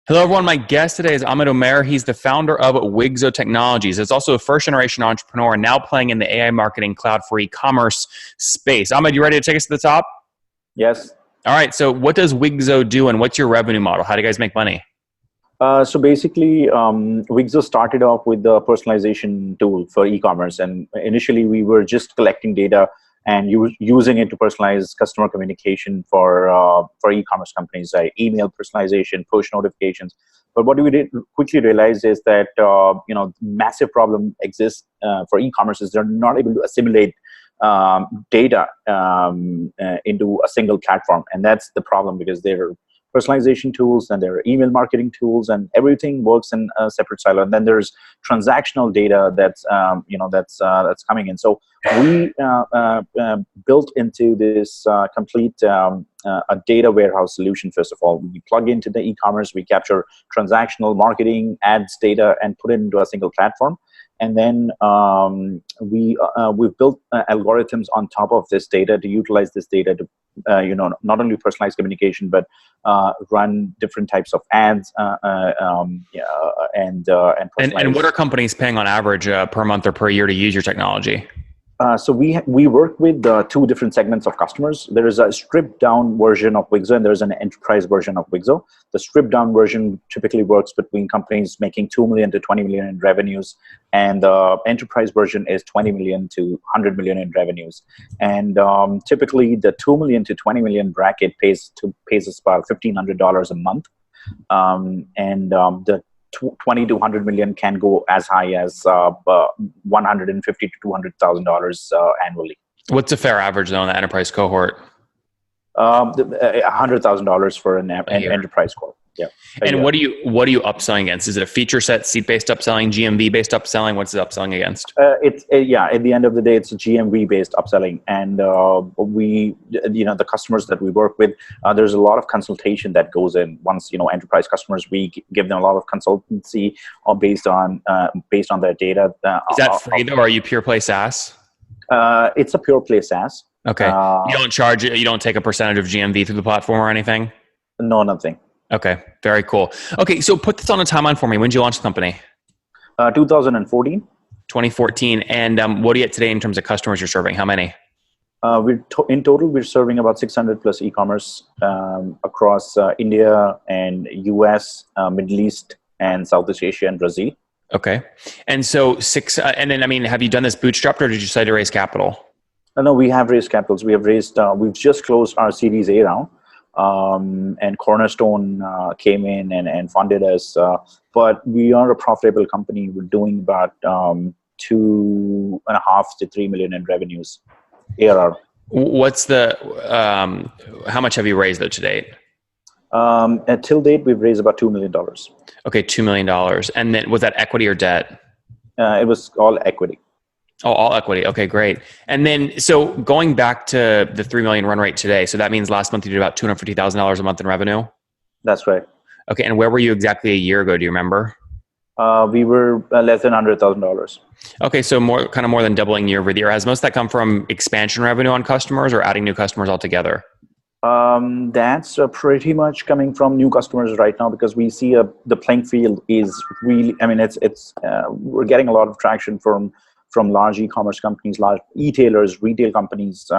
Hello, everyone. My guest today is Umair. He's the founder of Wigzo Technologies. He's also a first-generation entrepreneur now playing in the AI marketing cloud for e-commerce space. Ahmed, you ready to take us to the top? Yes. All right. So what does Wigzo do and what's your revenue model? How do you guys make money? So basically, Wigzo started off with the personalization tool for e-commerce. And initially, we were just collecting data and using it to personalize customer communication for e-commerce companies, like email personalization, push notifications. But what we did quickly realize is that massive problem exists for e-commerce is they're not able to assimilate data into a single platform, and that's the problem because they're personalization tools and there are email marketing tools and everything works in a separate silo. And then there's transactional data that's coming in. So we built into this complete a data warehouse solution. First of all, we plug into the e-commerce, we capture transactional marketing, ads data, and put it into a single platform. And then we've built algorithms on top of this data to utilize this data to, not only personalize communication, but run different types of ads and what are companies paying on average per month or per year to use your technology? So we work with two different segments of customers. There is a stripped down version of Wigzo and there's an enterprise version of Wigzo. The stripped down version typically works between companies making 2 million to 20 million in revenues, and the enterprise version is 20 million to 100 million in revenues. And typically the 2 million to 20 million bracket pays us about $1,500 a month, the 20 to 100 million can go as high as $150,000 to $200,000 annually. What's a fair average though on the enterprise cohort? $100,000 for an enterprise core. Yeah. And what are you upselling against? Is it a feature set, seat-based upselling, GMV-based upselling? What's it upselling against? At the end of the day, it's a GMV-based upselling. And the customers that we work with, there's a lot of consultation that goes in. Once, enterprise customers, we give them a lot of consultancy based on their data. Is that free though, or are you pure play SaaS? It's a pure play SaaS. Okay. You don't take a percentage of GMV through the platform or anything? No, nothing. Okay, very cool. Okay, so put this on a timeline for me. When did you launch the company? 2014. 2014. And what are you at today in terms of customers you're serving? How many? In total, we're serving about 600 plus e-commerce across India and US, Middle East, and Southeast Asia and Brazil. Okay. And so have you done this bootstrapped or did you decide to raise capital? No, we have raised capitals. We've just closed our Series A round. And Cornerstone came in and funded us. But we are a profitable company. We're doing about 2.5 to 3 million in revenues, ARR. What's how much have you raised though to date? Till date, we've raised about $2 million. Okay, $2 million. And then was that equity or debt? It was all equity. Oh, all equity. Okay, great. And then, so going back to the 3 million run rate today, so that means last month you did about $250,000 a month in revenue? That's right. Okay, and where were you exactly a year ago? Do you remember? We were less than $100,000. Okay, so more than doubling year over year. Has most of that come from expansion revenue on customers or adding new customers altogether? That's pretty much coming from new customers right now because we see the playing field is really, we're getting a lot of traction from large e-commerce companies, large e-tailers, retail companies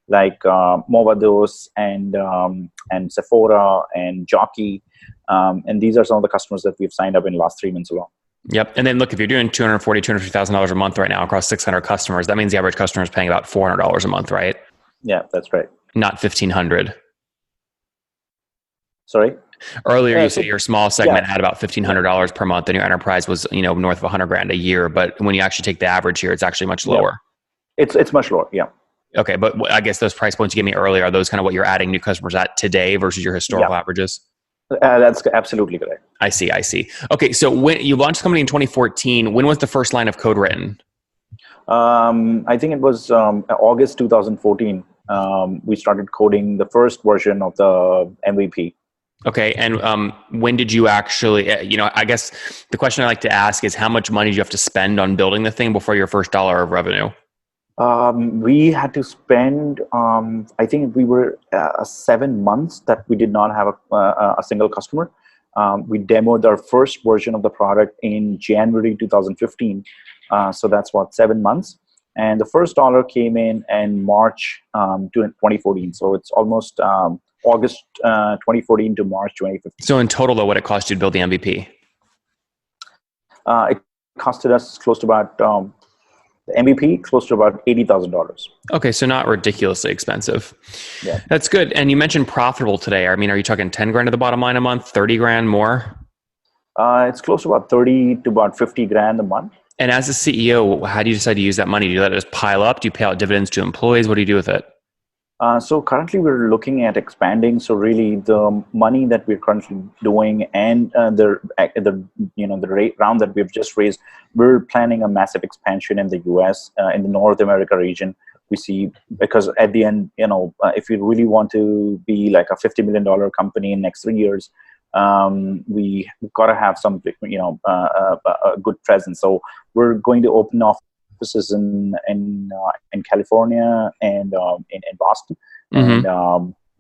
like Mohd and Sephora and Jockey. And these are some of the customers that we've signed up in the last 3 months alone. Yep. And then look, if you're doing $250,000 a month right now across 600 customers, that means the average customer is paying about $400 a month, right? Yeah, that's right. Not $1,500. Sorry? Earlier, you said your small segment had about $1,500 per month and your enterprise was, north of $100,000 a year. But when you actually take the average here, it's actually much lower. It's much lower. Yeah. Okay. But I guess those price points you gave me earlier, are those kind of what you're adding new customers at today versus your historical averages? That's absolutely correct. I see. Okay. So when you launched the company in 2014, when was the first line of code written? I think it was August 2014. We started coding the first version of the MVP. Okay. And when did you actually, I guess the question I like to ask is how much money do you have to spend on building the thing before your first dollar of revenue? We had to spend, I think we were 7 months that we did not have a single customer. We demoed our first version of the product in January 2015. So that's 7 months. And the first dollar came in March 2014. So it's almost August 2014 to March 2015. So in total, though, what it cost you to build the MVP? It costed us close to about the MVP close to about $80,000. Okay, so not ridiculously expensive. Yeah, that's good. And you mentioned profitable today. I mean, are you talking 10 grand to the bottom line a month, 30 grand more? It's close to about 30 to about 50 grand a month. And as a CEO, how do you decide to use that money? Do you let it just pile up? Do you pay out dividends to employees? What do you do with it? So currently we're looking at expanding. So really the money that we're currently doing and the round that we've just raised, we're planning a massive expansion in the US, in the North America region. We see, because at the end, if we really want to be like a $50 million company in the next 3 years, we got to have some, a good presence. So we're going to open offices in California and in Boston, and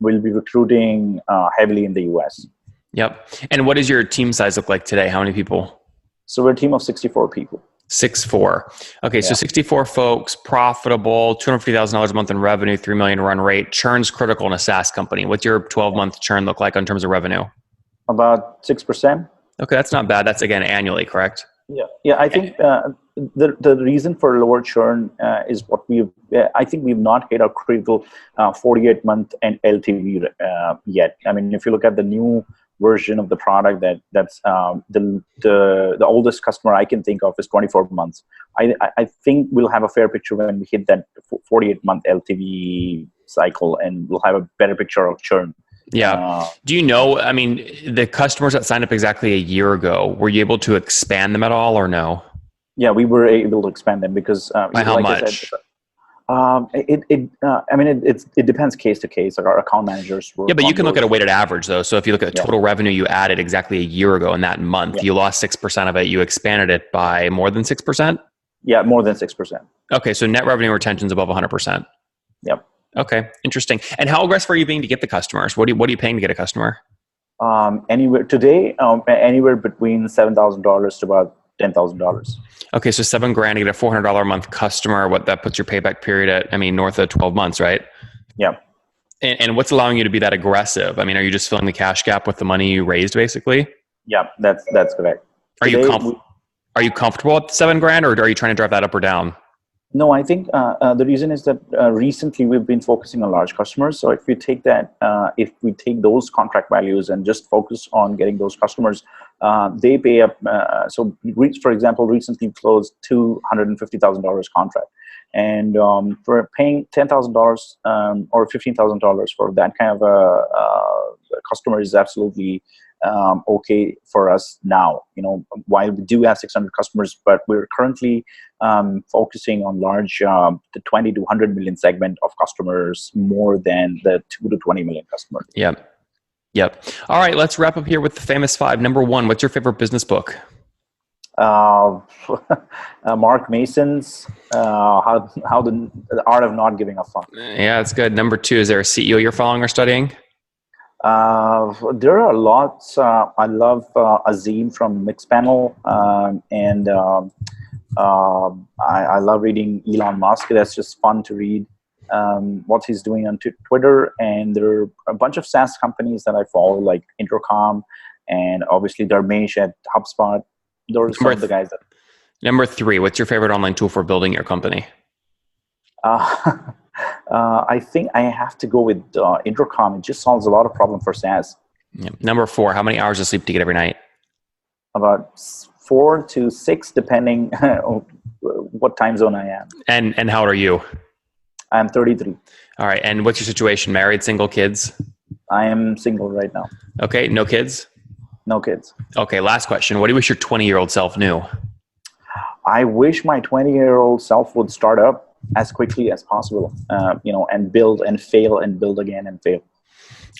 we'll be recruiting heavily in the US. Yep. And what does your team size look like today? How many people? So we're a team of 64 people. 64. Okay, so 64 folks, profitable, $250,000 a month in revenue, $3 million run rate. Churn's critical in a SaaS company. What's your 12-month churn look like in terms of revenue? About 6%. Okay, that's not bad. That's again annually, correct? Yeah. I think the reason for lower churn is I think we've not hit our critical 48-month and LTV yet. I mean, if you look at the new version of the product, that's the oldest customer I can think of is 24 months. I think we'll have a fair picture when we hit that 48-month LTV cycle, and we'll have a better picture of churn. Yeah. Do you know, I mean, the customers that signed up exactly a year ago, were you able to expand them at all or no? Yeah, we were able to expand them because by how much? It depends case to case. Like our account managers were. Yeah, but you can look at a weighted average though. So if you look at total revenue you added exactly a year ago in that month, you lost 6% of it. You expanded it by more than 6%? Yeah, more than 6%. Okay, so net revenue retention is above 100%. Yep. Okay, interesting. And how aggressive are you being to get the customers? What are you paying to get a customer? Anywhere between $7,000 to about $10,000. Okay, so $7,000 to get a $400 a month customer. What that puts your payback period at? I mean, north of 12 months, right? Yeah. And what's allowing you to be that aggressive? I mean, are you just filling the cash gap with the money you raised, basically? Yeah, that's correct. Are you comfortable at $7,000, or are you trying to drive that up or down? No, I think the reason is that recently we've been focusing on large customers. So if we take those contract values and just focus on getting those customers, they pay up. For example, recently closed $250,000 contract, and for paying $10,000 or $15,000 for that kind of a customer is absolutely okay for us now. While we do have 600 customers, but we're currently focusing on large, the 20 to 100 million segment of customers, more than the 2 to 20 million customers. Yep. All right, let's wrap up here with the famous 5. Number 1, what's your favorite business book? Mark Mason's how the Art of Not Giving a Fuck. Yeah, that's good. Number 2, is there a CEO you're following or studying? There are lots. I love Azim from Mixpanel, and I love reading Elon Musk. That's just fun to read what he's doing on Twitter. And there are a bunch of SaaS companies that I follow, like Intercom, and obviously Dharmesh at HubSpot. Those are some of the guys that. Number 3, what's your favorite online tool for building your company? I think I have to go with Intercom. It just solves a lot of problems for SaaS. Yeah. Number 4, how many hours of sleep do you get every night? About 4 to 6, depending on what time zone I am. And how old are you? I'm 33. All right. And what's your situation? Married, single, kids? I am single right now. Okay. No kids? No kids. Okay. Last question. What do you wish your 20-year-old self knew? I wish my 20-year-old self would start up as quickly as possible, and build and fail and build again and fail.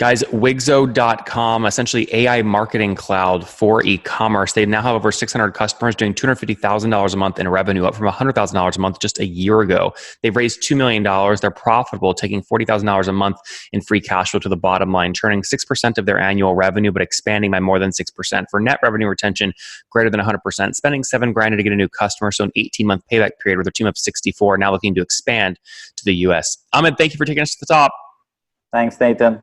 Guys, Wigzo.com, essentially AI marketing cloud for e-commerce. They now have over 600 customers doing $250,000 a month in revenue, up from $100,000 a month just a year ago. They've raised $2 million. They're profitable, taking $40,000 a month in free cash flow to the bottom line, churning 6% of their annual revenue, but expanding by more than 6%. For net revenue retention, greater than 100%, spending $7,000 to get a new customer, so an 18-month payback period with a team of 64, now looking to expand to the US. Ahmed, thank you for taking us to the top. Thanks, Nathan.